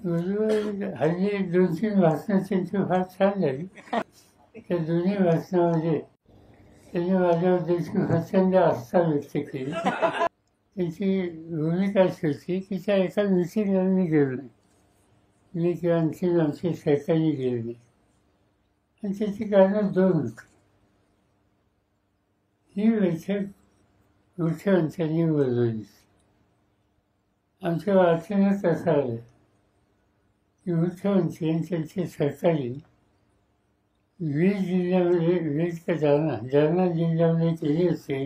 हल्ली 2-3 भाषणं त्यांची फार छान झाली. त्या दोन्ही भाषणामध्ये त्यांनी माझ्यावर त्याची प्रचंड आस्था व्यक्त केली. त्यांची भूमिका अशी होती की त्या एका मिटिंगला मी गेलो नाही. मी किंवा आणखी आमचे सहकारी गेले नाही. आणि त्याची कारणं 2 होती. ही बैठक मुख्यमंत्र्यांनी बोलवली. आमच्या वाचनात असं आलं की मुख्यमंत्री आणि त्यांचे सहकारी 20 जिल्ह्यामध्ये 20 का जालना जिल्ह्यामध्ये गेले होते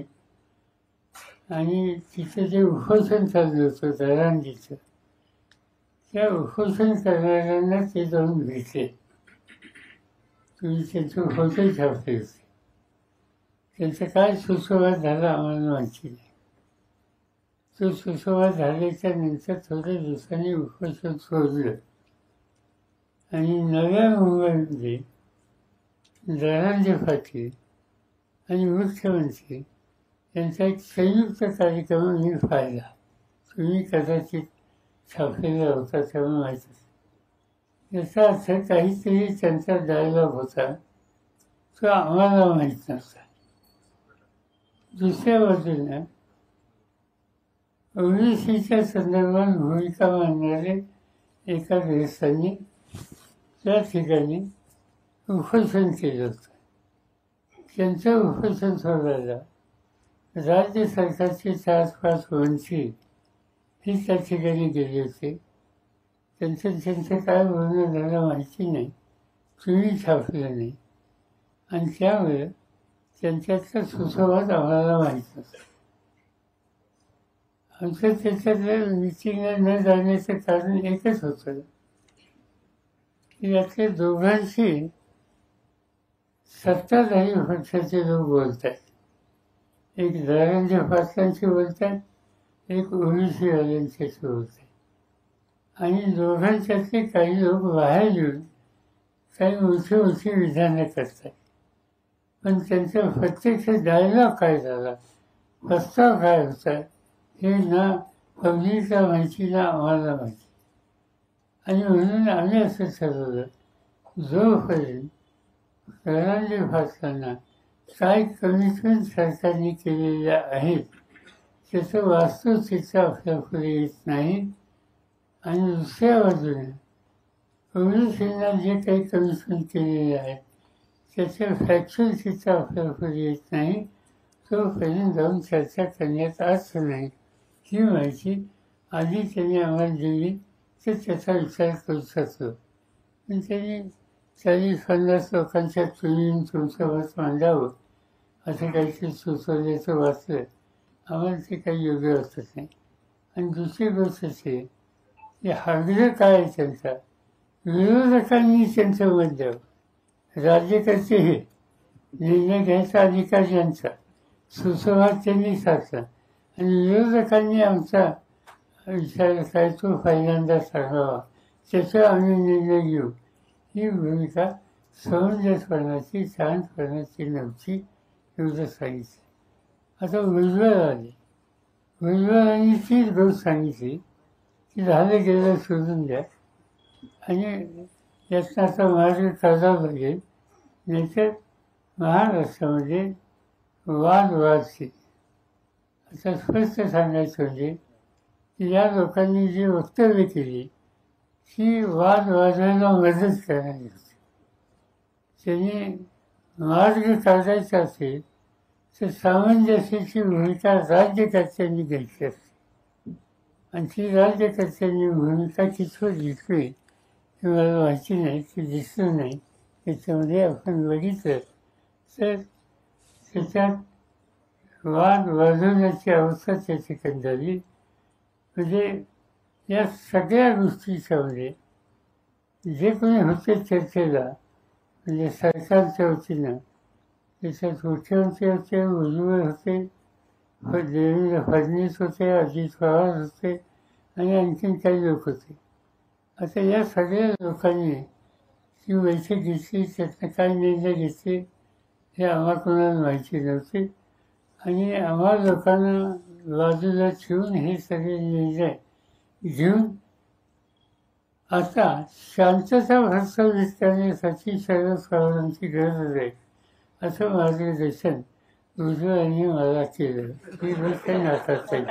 आणि तिथं जे उपोषण चाललं होतं दरांजीचं, त्या उपोषण करणाऱ्यांना ते जाऊन भेटले. तुम्ही त्यांचं उपोषण छापले होते. त्यांचा काय सुसंवाद झाला आम्हाला माहिती नाही. तो सुसंवाद झाल्याच्या नंतर थोड्या दिवसांनी उपोषण सोडलं आणि नव्या मुंबईमध्ये धनंजय पाटील आणि मुख्यमंत्री यांचा एक संयुक्त कार्यक्रम मी पाहिला. तुम्ही कदाचित छापलेला होता तेव्हा माहीत असेल. याचा अर्थ काहीतरी त्यांचा डायलॉग होता तो आम्हाला माहीत नव्हता. दुसऱ्या बाजूला ओबीसीच्या संदर्भात भूमिका मांडणारे एका गृहस्थांनी त्या ठिकाणी उपोषण केलं होतं. त्यांचं उपोषण सोडायला राज्य सरकारचे 4-5 मंत्री ही त्या ठिकाणी गेले होते. त्यांचं काय बोलणं झालं माहिती नाही. तुम्ही छापलं नाही आणि त्यामुळे त्यांच्यातला सुसंवाद आम्हाला माहीत नव्हता. आमचं त्याच्यातल्या मिटिंगला न जाण्याचं कारण एकच होतं की यातल्या दोघांशी सत्ताधारी पक्षाचे लोक बोलत आहेत. एक धनंजय पाटलांशी बोलत आहेत, एक ओबीसीवाल्यांच्याशी बोलत आहेत. आणि दोघांच्यातले काही लोक बाहेर येऊन काही मोठी विधानं करतात. पण त्यांचा प्रत्यक्ष डायलॉग काय झाला, प्रस्ताव काय होता हे ना पब्लिकला माहिती ना आम्हाला माहिती. आणि म्हणून आम्ही असं ठरवलं, जोपर्यंत धनंजय पाटलांना काय कमिटमेंट सरकारने केलेल्या आहेत त्याचं वास्तवचित्र आपल्यापुढे येत नाही. आणि दुसऱ्या बाजूने ओबीसींना जे काही कमिटमेंट केलेले आहेत त्याचं फॅक्च्युअल चित्र आपल्यापुढे येत नाही. तोपर्यंत जाऊन चर्चा करण्यात अर्थ नाही. ही माहिती आधी त्यांनी आम्हाला दिली तर त्याचा विचार करू शकतो. पण त्यांनी 40-50 लोकांच्या तुम्ही तुमचं मत मांडावं असं काहीतरी सुचवल्याचं वाचलं. आम्हाला ते काही योग्य वाटत नाही. आणि दुसरी गोष्ट अशी की आग्रह काय आहे त्यांचा, विरोधकांनी त्यांचं मत द्यावं. राज्यकर्ते हे निर्णय घ्यायचा अधिकार यांचा, सुसंवाद त्यांनी साधला आणि विरोधकांनी आमचा विचार काय तो पहिल्यांदा सांगावा, त्याचा आम्ही निर्णय घेऊ. ही भूमिका समंजसपणाची शांतपणाची नव्हती एवढं सांगितलं. आता भुजबळ आले. भुजबळांनी तीच गोष्ट सांगितली की झालं गेलं सोडून द्या आणि यातनं आता मार्ग काढावा लागेल, नाहीतर महाराष्ट्रामध्ये वाद वाढतील. आता स्पष्ट सांगायचं म्हणजे की या लोकांनी जी वक्तव्य केली ती वाद वाढवायला मदत करणारी होती. त्यांनी मार्ग काढायचा असेल तर सामंजस्याची भूमिका राज्यकर्त्यांनी घ्यायची असते. आणि ती राज्यकर्त्यांनी भूमिका कितपत घेतली हे मला माहिती नाही, की दिसलं नाही. त्याच्यामध्ये आपण बघितलं तर त्याच्यात वाद वाढवण्याची अवस्था त्या ठिकाणी झाली. म्हणजे या सगळ्या गोष्टीच्यामध्ये जे कोणी होते चर्चेला म्हणजे सरकारच्या वतीनं त्याच्यात मुख्यमंत्री होते, भुजबळ होते, देवेंद्र फडणवीस होते, अजित पवार होते आणि आणखीन काही लोक होते. आता या सगळ्या लोकांनी ती बैठक घेतली, त्यातनं काय निर्णय घेतले हे आम्हा कोणाला माहिती नव्हते. आणि आम्हा लोकांना बाजूला ठेवून हे सगळे निर्णय घेऊन आता शांतता प्रस्थापित करण्यासाठी सर्व सावधानांची गरज आहे असं मार्गदर्शन गुरुजींनी मला केलं. ही गोष्ट नातात आहे.